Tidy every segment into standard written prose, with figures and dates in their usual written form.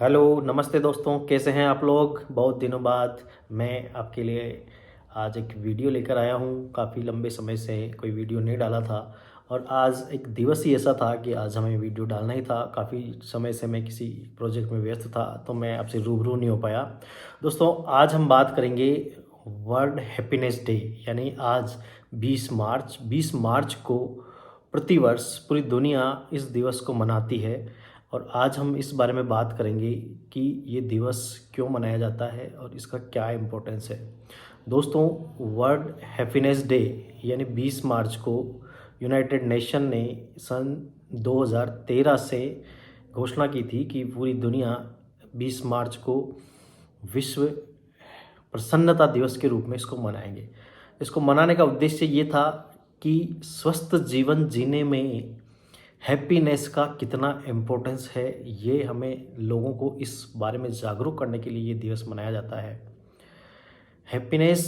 Hello, नमस्ते दोस्तों, कैसे हैं आप लोग। बहुत दिनों बाद मैं आपके लिए आज एक वीडियो लेकर आया हूं। काफ़ी लंबे समय से कोई वीडियो नहीं डाला था और आज एक दिवस ही ऐसा था कि आज हमें वीडियो डालना ही था। काफ़ी समय से मैं किसी प्रोजेक्ट में व्यस्त था तो मैं आपसे रूबरू नहीं हो पाया। दोस्तों, आज हम बात करेंगे वर्ल्ड हैप्पीनेस डे, यानी आज 20 मार्च को प्रतिवर्ष पूरी दुनिया इस दिवस को मनाती है। और आज हम इस बारे में बात करेंगे कि ये दिवस क्यों मनाया जाता है और इसका क्या इम्पोर्टेंस है। दोस्तों, वर्ल्ड हैप्पीनेस डे यानी 20 मार्च को यूनाइटेड नेशन ने सन 2013 से घोषणा की थी कि पूरी दुनिया 20 मार्च को विश्व प्रसन्नता दिवस के रूप में इसको मनाएंगे। इसको मनाने का उद्देश्य ये था कि स्वस्थ जीवन जीने में हैप्पीनेस का कितना इम्पोर्टेंस है, ये हमें लोगों को इस बारे में जागरूक करने के लिए ये दिवस मनाया जाता है। हैप्पीनेस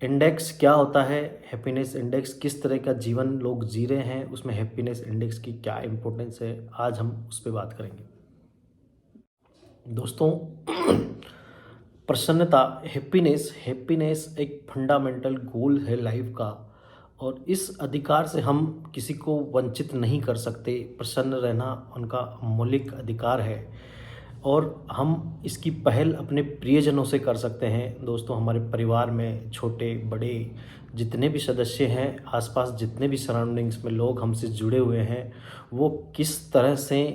इंडेक्स क्या होता है, हैप्पीनेस इंडेक्स किस तरह का जीवन लोग जी रहे हैं, उसमें हैप्पीनेस इंडेक्स की क्या इम्पोर्टेंस है, आज हम उस पर बात करेंगे। दोस्तों, प्रसन्नता, हैप्पीनेस हैप्पीनेस एक फंडामेंटल गोल है लाइफ का और इस अधिकार से हम किसी को वंचित नहीं कर सकते। प्रसन्न रहना उनका मौलिक अधिकार है और हम इसकी पहल अपने प्रियजनों से कर सकते हैं। दोस्तों, हमारे परिवार में छोटे बड़े जितने भी सदस्य हैं, आसपास जितने भी सराउंडिंग्स में लोग हमसे जुड़े हुए हैं, वो किस तरह से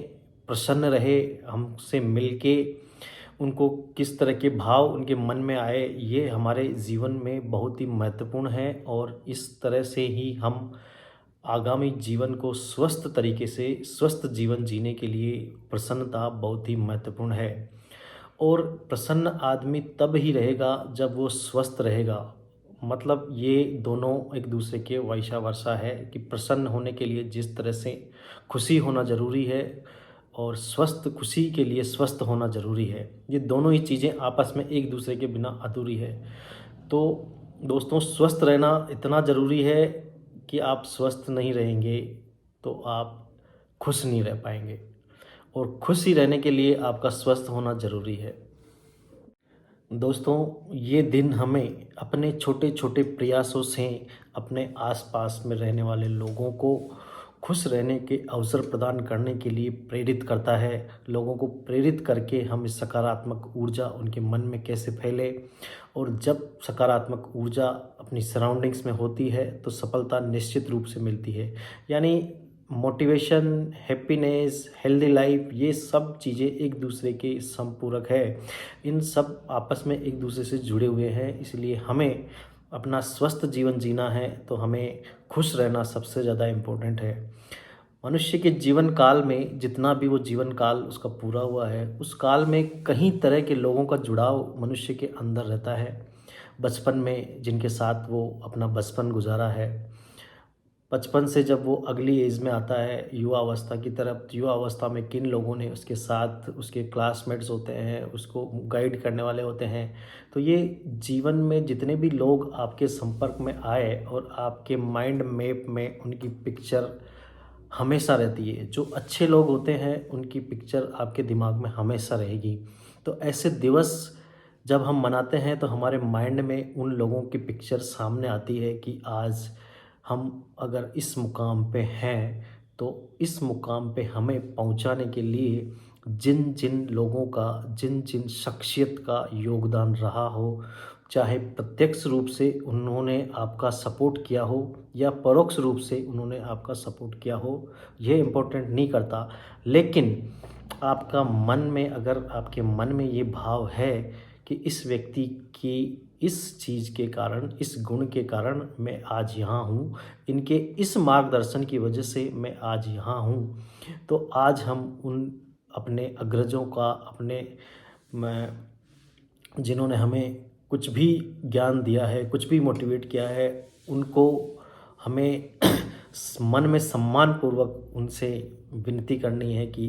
प्रसन्न रहे, हमसे मिलके उनको किस तरह के भाव उनके मन में आए, ये हमारे जीवन में बहुत ही महत्वपूर्ण है। और इस तरह से ही हम आगामी जीवन को स्वस्थ तरीके से स्वस्थ जीवन जीने के लिए प्रसन्नता बहुत ही महत्वपूर्ण है। और प्रसन्न आदमी तब ही रहेगा जब वो स्वस्थ रहेगा। मतलब ये दोनों एक दूसरे के वैसा वर्षा है कि प्रसन्न होने के लिए जिस तरह से खुशी होना ज़रूरी है और स्वस्थ खुशी के लिए स्वस्थ होना ज़रूरी है। ये दोनों ही चीज़ें आपस में एक दूसरे के बिना अधूरी है। तो दोस्तों, स्वस्थ रहना इतना ज़रूरी है कि आप स्वस्थ नहीं रहेंगे तो आप खुश नहीं रह पाएंगे और खुश ही रहने के लिए आपका स्वस्थ होना ज़रूरी है। दोस्तों, ये दिन हमें अपने छोटे छोटे प्रयासों से अपने आसपास में रहने वाले लोगों को खुश रहने के अवसर प्रदान करने के लिए प्रेरित करता है। लोगों को प्रेरित करके हम इस सकारात्मक ऊर्जा उनके मन में कैसे फैले, और जब सकारात्मक ऊर्जा अपनी सराउंडिंग्स में होती है तो सफलता निश्चित रूप से मिलती है। यानी मोटिवेशन, हैप्पीनेस, हेल्दी लाइफ, ये सब चीज़ें एक दूसरे के संपूरक है। इन सब आपस में एक दूसरे से जुड़े हुए हैं। इसलिए हमें अपना स्वस्थ जीवन जीना है तो हमें खुश रहना सबसे ज़्यादा इम्पोर्टेंट है। मनुष्य के जीवन काल में जितना भी वो जीवन काल उसका पूरा हुआ है, उस काल में कई तरह के लोगों का जुड़ाव मनुष्य के अंदर रहता है। बचपन में जिनके साथ वो अपना बचपन गुजारा है, बचपन से जब वो अगली एज में आता है युवा अवस्था की तरफ, युवा अवस्था में किन लोगों ने उसके साथ, उसके क्लासमेट्स होते हैं, उसको गाइड करने वाले होते हैं। तो ये जीवन में जितने भी लोग आपके संपर्क में आए और आपके माइंड मैप में उनकी पिक्चर हमेशा रहती है। जो अच्छे लोग होते हैं उनकी पिक्चर आपके दिमाग में हमेशा रहेगी। तो ऐसे दिवस जब हम मनाते हैं तो हमारे माइंड में उन लोगों की पिक्चर सामने आती है कि आज हम अगर इस मुकाम पे हैं तो इस मुकाम पे हमें पहुंचाने के लिए जिन जिन लोगों का, जिन जिन शख्सियत का योगदान रहा हो, चाहे प्रत्यक्ष रूप से उन्होंने आपका सपोर्ट किया हो या परोक्ष रूप से उन्होंने आपका सपोर्ट किया हो, यह इम्पोर्टेंट नहीं करता। लेकिन आपका मन में, अगर आपके मन में ये भाव है कि इस व्यक्ति की इस चीज़ के कारण, इस गुण के कारण मैं आज यहाँ हूँ, इनके इस मार्गदर्शन की वजह से मैं आज यहाँ हूँ, तो आज हम उन अपने अग्रजों का, अपने जिन्होंने हमें कुछ भी ज्ञान दिया है, कुछ भी मोटिवेट किया है, उनको हमें मन में सम्मानपूर्वक उनसे विनती करनी है कि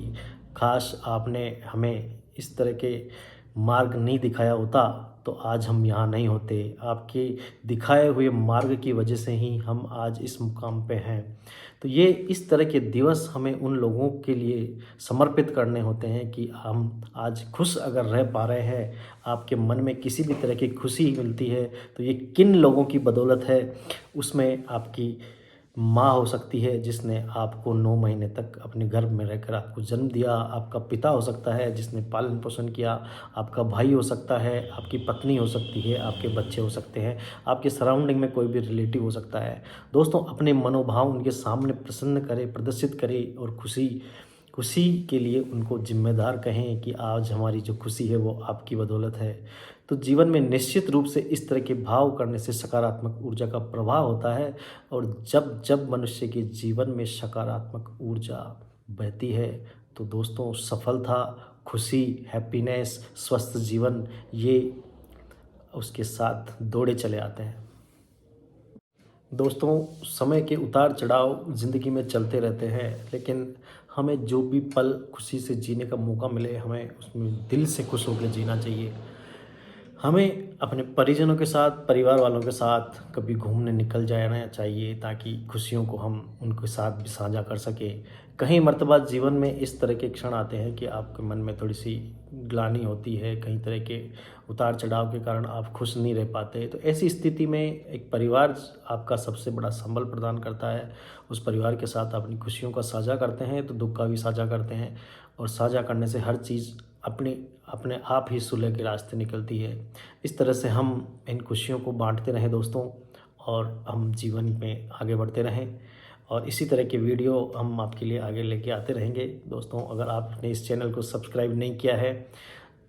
काश आपने हमें इस तरह के मार्ग नहीं दिखाया होता तो आज हम यहाँ नहीं होते। आपके दिखाए हुए मार्ग की वजह से ही हम आज इस मुकाम पे हैं। तो ये इस तरह के दिवस हमें उन लोगों के लिए समर्पित करने होते हैं कि हम आज खुश अगर रह पा रहे हैं, आपके मन में किसी भी तरह की खुशी मिलती है, तो ये किन लोगों की बदौलत है। उसमें आपकी माँ हो सकती है जिसने आपको 9 महीने तक अपने गर्भ में रहकर आपको जन्म दिया, आपका पिता हो सकता है जिसने पालन पोषण किया, आपका भाई हो सकता है, आपकी पत्नी हो सकती है, आपके बच्चे हो सकते हैं, आपके सराउंडिंग में कोई भी रिलेटिव हो सकता है। दोस्तों, अपने मनोभाव उनके सामने प्रसन्न करें, प्रदर्शित करें और खुशी खुशी के लिए उनको ज़िम्मेदार कहें कि आज हमारी जो खुशी है वो आपकी बदौलत है। तो जीवन में निश्चित रूप से इस तरह के भाव करने से सकारात्मक ऊर्जा का प्रभाव होता है, और जब जब मनुष्य के जीवन में सकारात्मक ऊर्जा बहती है तो दोस्तों सफलता, खुशी, हैप्पीनेस, स्वस्थ जीवन ये उसके साथ दौड़े चले आते हैं। दोस्तों, समय के उतार चढ़ाव ज़िंदगी में चलते रहते हैं, लेकिन हमें जो भी पल खुशी से जीने का मौका मिले, हमें उसमें दिल से खुश होकर जीना चाहिए। हमें अपने परिजनों के साथ, परिवार वालों के साथ कभी घूमने निकल जाना चाहिए ताकि खुशियों को हम उनके साथ भी साझा कर सकें। कहीं मर्तबा जीवन में इस तरह के क्षण आते हैं कि आपके मन में थोड़ी-सी ग्लानि होती है, कई तरह के उतार-चढ़ाव के कारण आप खुश नहीं रह पाते। तो ऐसी स्थिति में एक परिवार आपका सबसे बड़ा संबल प्रदान करता है। उस परिवार के साथ अपनी खुशियों का साझा करते हैं, तो दुःख का भी साझा करते हैं, और साझा करने से हर चीज़ अपने अपने आप ही सुलह के रास्ते निकलती है। इस तरह से हम इन खुशियों को बाँटते रहें दोस्तों, और हम जीवन में आगे बढ़ते रहें, और इसी तरह के वीडियो हम आपके लिए आगे लेके आते रहेंगे। दोस्तों, अगर आपने इस चैनल को सब्सक्राइब नहीं किया है,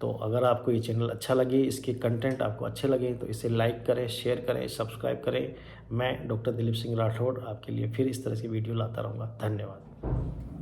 तो अगर आपको ये चैनल अच्छा लगे, इसके कंटेंट आपको अच्छे लगें, तो इसे लाइक करें, शेयर करें, सब्सक्राइब करें। मैं डॉक्टर दिलीप सिंह राठौड़ आपके लिए फिर इस तरह से वीडियो लाता रहूँगा। धन्यवाद।